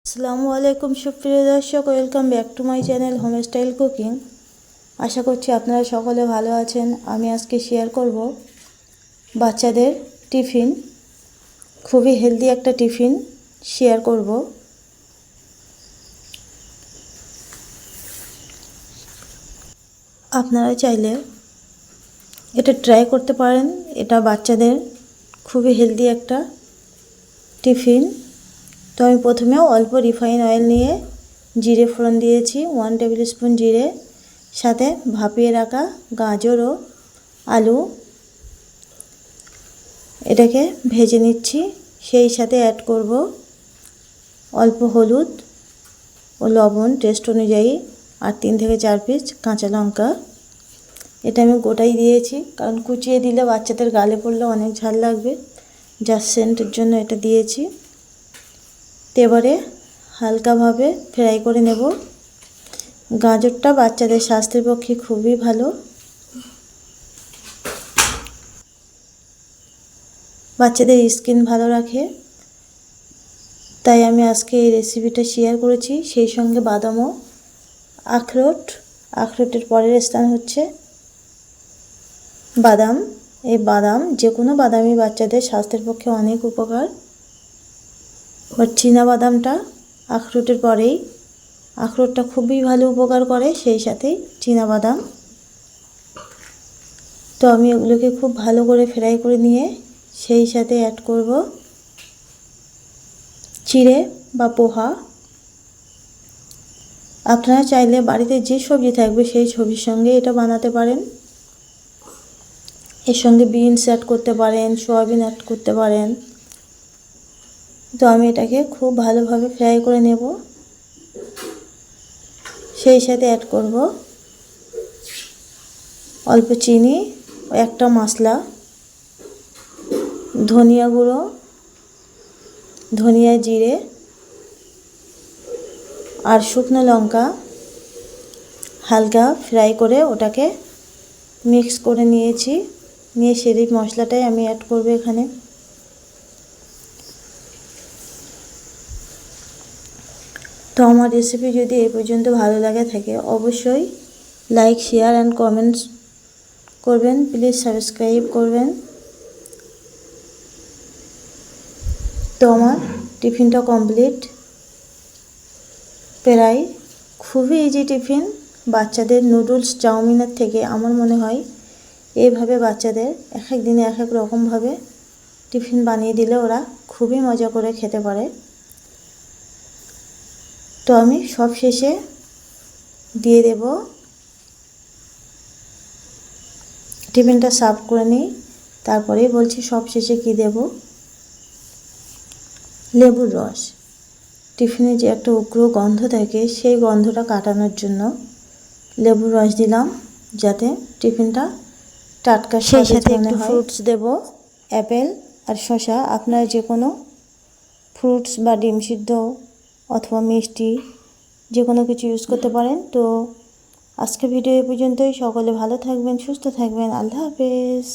আসসালামু আলাইকুম সুপ্রিয় দর্শক, welcome back to my channel home style cooking. আশা করছি আপনারা সকলে ভালো আছেন। আমি আজকে শেয়ার করব বাচ্চাদের টিফিন, খুবই হেলদি একটা টিফিন শেয়ার করব। আপনারা চাইলে এটা ট্রাই করতে পারেন। এটা বাচ্চাদের খুবই হেলদি একটা টিফিন। তো আমি প্রথমেও অল্প রিফাইন অয়েল নিয়ে জিরে ফোড়ন দিয়েছি, 1 টেবিল স্পুন জিরে, সাথে ভাপিয়ে রাখা গাজর ও আলু এটাকে ভেজে নিচ্ছি। সেই সাথে অ্যাড করব অল্প হলুদ ও লবণ টেস্ট অনুযায়ী, আর 3 থেকে 4 পিস কাঁচা লঙ্কা। এটা আমি গোটাই দিয়েছি, কারণ কুচিয়ে দিলে বাচ্চাদের গালে পড়লে অনেক ঝাল লাগবে, জাস্ট সেন্টের জন্য এটা দিয়েছি। তো এবারে হালকাভাবে ফ্রাই করে নেব। গাজরটা বাচ্চাদের স্বাস্থ্যের পক্ষে খুবই ভালো, বাচ্চাদের স্কিন ভালো রাখে, তাই আমি আজকে এই রেসিপিটা শেয়ার করেছি। সেই সঙ্গে বাদাম ও আখরোটের পরের স্থান হচ্ছে বাদাম। এই বাদাম, যে কোনো বাদামই বাচ্চাদের স্বাস্থ্যের পক্ষে অনেক উপকার। বাট চীনা বাদামটা আখরোটের পরেই, আখরোটটা খুবই ভালো উপকার করে, সেই সাথেই চীনা বাদাম। তো আমি এগুলোকে খুব ভালো করে ফ্রাই করে নিয়ে সেই সাথে অ্যাড করব চিড়ে বা পোহা। আপনারা চাইলে বাড়িতে যে সবজি থাকবে সেই সবজির সঙ্গে এটা বানাতে পারেন। এর সঙ্গে বিনস অ্যাড করতে পারেন, সয়াবিন অ্যাড করতে পারেন। তো আমি এটাকে খুব ভালোভাবে ফ্রাই করে নেব। সেই সাথে অ্যাড করব অল্প চিনি ও একটা মশলা, ধনিয়া গুঁড়ো, ধনিয়া জিরে আর শুকনো লঙ্কা হালকা ফ্রাই করে ওটাকে মিক্স করে নিয়েছি। নিয়ে সেই মশলাটাই আমি অ্যাড করব এখানে। তো আমার রেসিপি যদি এই পর্যন্ত ভালো লাগে থাকে, অবশ্যই লাইক, শেয়ার অ্যান্ড কমেন্টস করবেন। প্লিজ সাবস্ক্রাইব করবেন। তো আমার টিফিনটা কমপ্লিট প্রায়। খুবই ইজি টিফিন। বাচ্চাদের নুডলস, চাউমিনের থেকে আমার মনে হয় এইভাবে বাচ্চাদের এক এক দিনে এক এক রকমভাবে টিফিন বানিয়ে দিলে ওরা খুবই মজা করে খেতে পারে। তো আমি সব শেষে দিয়ে দেব, টিফিনটা সার্ভ করে নিই, তারপরেই বলছি সব শেষে কি দেব। লেবুর রস। টিফিনে যে একটা উগ্র গন্ধ থাকে, সেই গন্ধটা কাটানোর জন্য লেবুর রস দিলাম, যাতে টিফিনটা টাটকা। সেই সাথে একটু ফ্রুটস দেব, অ্যাপেল আর শসা। আপনারা যে কোনো ফ্রুটস বা ডিম সিদ্ধ অথবা মিষ্টি যে কোনো কিছু ইউজ করতে পারেন। তো আজকে ভিডিও এই পর্যন্তই। সকলে ভালো থাকবেন, সুস্থ থাকবেন। আল্লাহ হাফেজ।